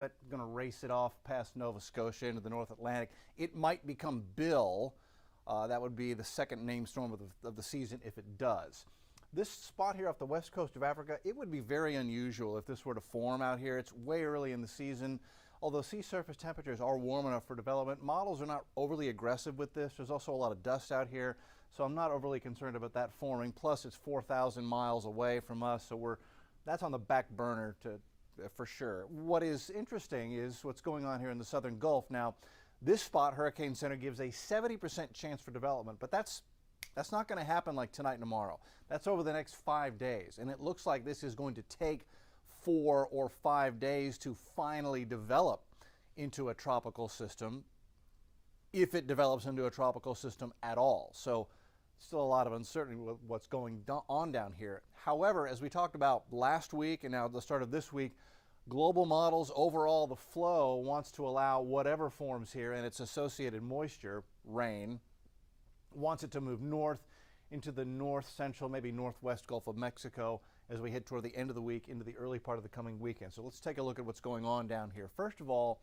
going to race it off past Nova Scotia into the North Atlantic. It might become Bill. That would be the second named storm of the season if it does. This spot here off the west coast of Africa, it would be very unusual if this were to form out here. It's way early in the season. Although sea surface temperatures are warm enough for development, models are not overly aggressive with this. There's also a lot of dust out here, so I'm not overly concerned about that forming. Plus, it's 4,000 miles away from us, so that's on the back burner for sure. What is interesting is what's going on here in the southern Gulf. Now, this spot, Hurricane Center, gives a 70% chance for development, but that's not going to happen like tonight and tomorrow. That's over the next 5 days, and it looks like this is going to take 4 or 5 days to finally develop into a tropical system, if it develops into a tropical system at all. So still a lot of uncertainty with what's going on down here. However, as we talked about last week and now at the start of this week, global models, overall the flow wants to allow whatever forms here and its associated moisture, rain, wants it to move north into the north central, maybe northwest Gulf of Mexico as we head toward the end of the week into the early part of the coming weekend. So let's take a look at what's going on down here. First of all,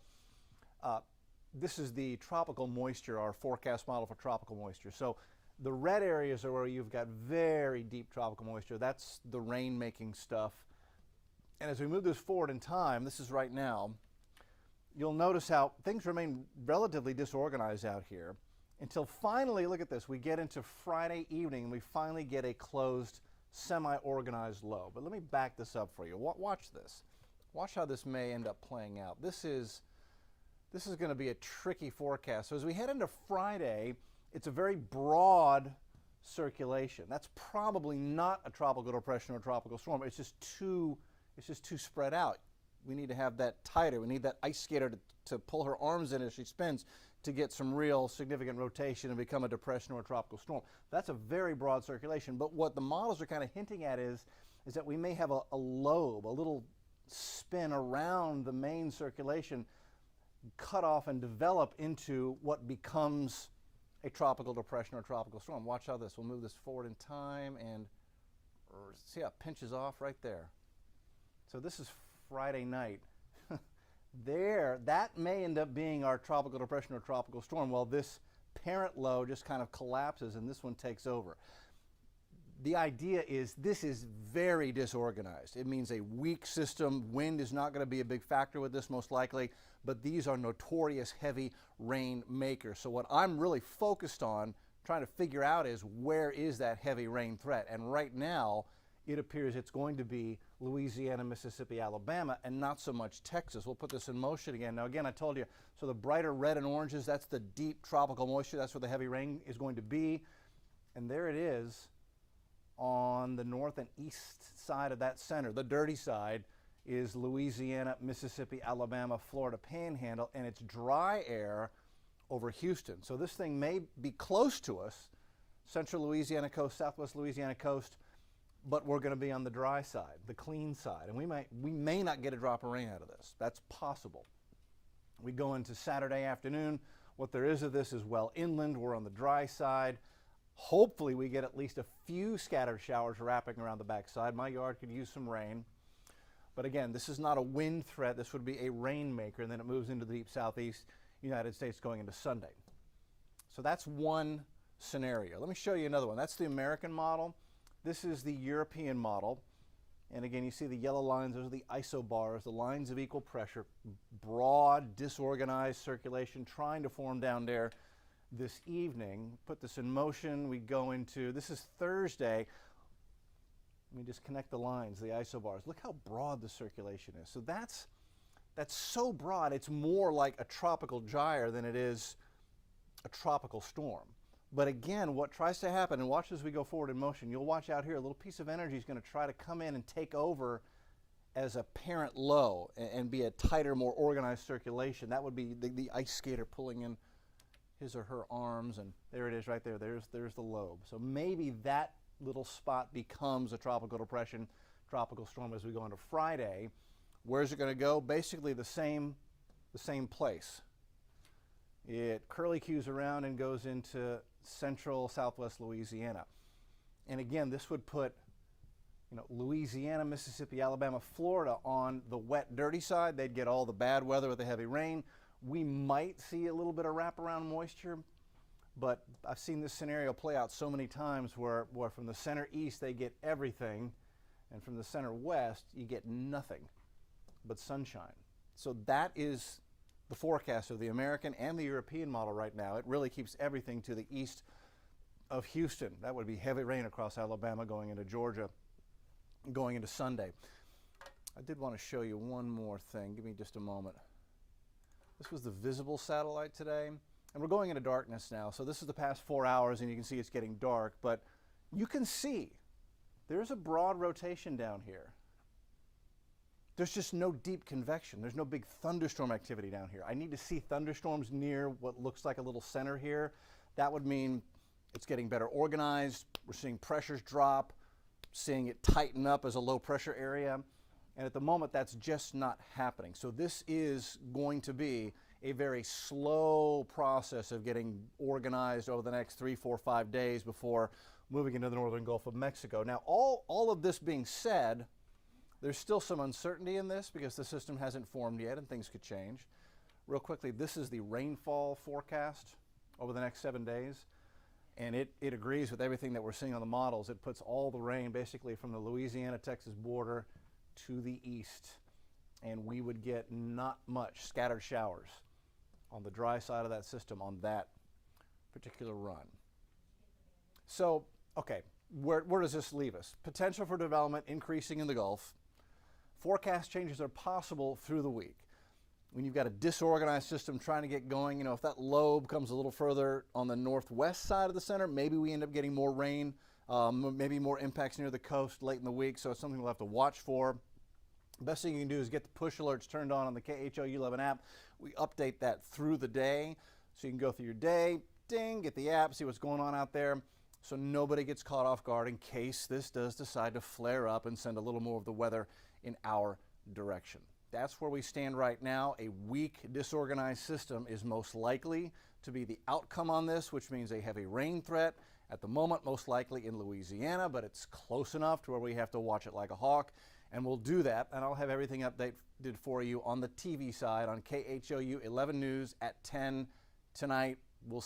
this is the tropical moisture, our forecast model for tropical moisture. So the red areas are where you've got very deep tropical moisture. That's the rain-making stuff. And as we move this forward in time, this is right now, you'll notice how things remain relatively disorganized out here until finally, look at this, we get into Friday evening and we finally get a closed, semi-organized low. But let me back this up for you. Watch this. Watch how this may end up playing out. This is going to be a tricky forecast. So as we head into Friday, it's a very broad circulation. That's probably not a tropical depression or tropical storm. It's just too spread out. We need to have that tighter. We need that ice skater to pull her arms in as she spins to get some real significant rotation and become a depression or a tropical storm. That's a very broad circulation. But what the models are kind of hinting at is that we may have a lobe, a little spin around the main circulation, cut off and develop into what becomes a tropical depression or tropical storm. Watch how this, we'll move this forward in time and see how it pinches off right there. So this is Friday night. That may end up being our tropical depression or tropical storm while this parent low just kind of collapses and this one takes over. The idea is this is very disorganized. It means a weak system. Wind is not going to be a big factor with this most likely, but these are notorious heavy rain makers. So what I'm really focused on trying to figure out is where is that heavy rain threat? And right now, it appears it's going to be Louisiana, Mississippi, Alabama, and not so much Texas. We'll put this in motion again. Now, again, I told you, so the brighter red and oranges, that's the deep tropical moisture. That's where the heavy rain is going to be. And there it is on the north and east side of that center. The dirty side is Louisiana, Mississippi, Alabama, Florida Panhandle, and it's dry air over Houston. So this thing may be close to us, central Louisiana coast, southwest Louisiana coast, but we're going to be on the dry side, the clean side, and we may not get a drop of rain out of this. That's possible. We go into Saturday afternoon. What there is of this is well inland. We're on the dry side. Hopefully we get at least a few scattered showers wrapping around the backside. My yard could use some rain. But again, this is not a wind threat. This would be a rain maker, and then it moves into the deep southeast United States going into Sunday. So that's one scenario. Let me show you another one. That's the American model. This is the European model. And again, you see the yellow lines, those are the isobars, the lines of equal pressure, broad, disorganized circulation trying to form down there this evening. Put this in motion. We go into, this is Thursday. Let me just connect the lines, the isobars. Look how broad the circulation is. So that's so broad, it's more like a tropical gyre than it is a tropical storm. But again, what tries to happen, and watch as we go forward in motion, you'll watch out here, a little piece of energy is going to try to come in and take over as a parent low and be a tighter, more organized circulation. That would be the ice skater pulling in his or her arms, and there it is right there. There's the lobe. So maybe that little spot becomes a tropical depression, tropical storm as we go into Friday. Where's it going to go? Basically the same place. It curlicues around and goes into central southwest Louisiana. And again, this would put Louisiana, Mississippi, Alabama, Florida on the wet, dirty side. They'd get all the bad weather with the heavy rain. We might see a little bit of wraparound moisture, but I've seen this scenario play out so many times where from the center east they get everything, and from the center west you get nothing but sunshine. So that is the forecast of the American and the European model right now. It really keeps everything to the east of Houston. That would be heavy rain across Alabama going into Georgia, going into Sunday. I did want to show you one more thing. Give me just a moment. This was the visible satellite today, and we're going into darkness now. So this is the past 4 hours, and you can see it's getting dark, but you can see there's a broad rotation down here. There's just no deep convection. There's no big thunderstorm activity down here. I need to see thunderstorms near what looks like a little center here. That would mean it's getting better organized. We're seeing pressures drop, seeing it tighten up as a low pressure area. And at the moment, that's just not happening. So this is going to be a very slow process of getting organized over the next 3, 4, 5 days before moving into the northern Gulf of Mexico. Now, all of this being said, there's still some uncertainty in this because the system hasn't formed yet and things could change. Real quickly, this is the rainfall forecast over the next 7 days. And it agrees with everything that we're seeing on the models. It puts all the rain basically from the Louisiana-Texas border to the east. And we would get not much scattered showers on the dry side of that system on that particular run. So, okay, where does this leave us? Potential for development increasing in the Gulf. Forecast changes are possible through the week. When you've got a disorganized system trying to get going, if that lobe comes a little further on the northwest side of the center, maybe we end up getting more rain, maybe more impacts near the coast late in the week, so it's something we'll have to watch for. The best thing you can do is get the push alerts turned on the KHOU 11 app. We update that through the day, so you can go through your day, ding, get the app, see what's going on out there, so nobody gets caught off guard in case this does decide to flare up and send a little more of the weather in our direction. That's where we stand right now. A weak, disorganized system is most likely to be the outcome on this, which means a heavy rain threat. At the moment, most likely in Louisiana, but it's close enough to where we have to watch it like a hawk. And we'll do that, and I'll have everything updated for you on the TV side on KHOU 11 News at 10 tonight. We'll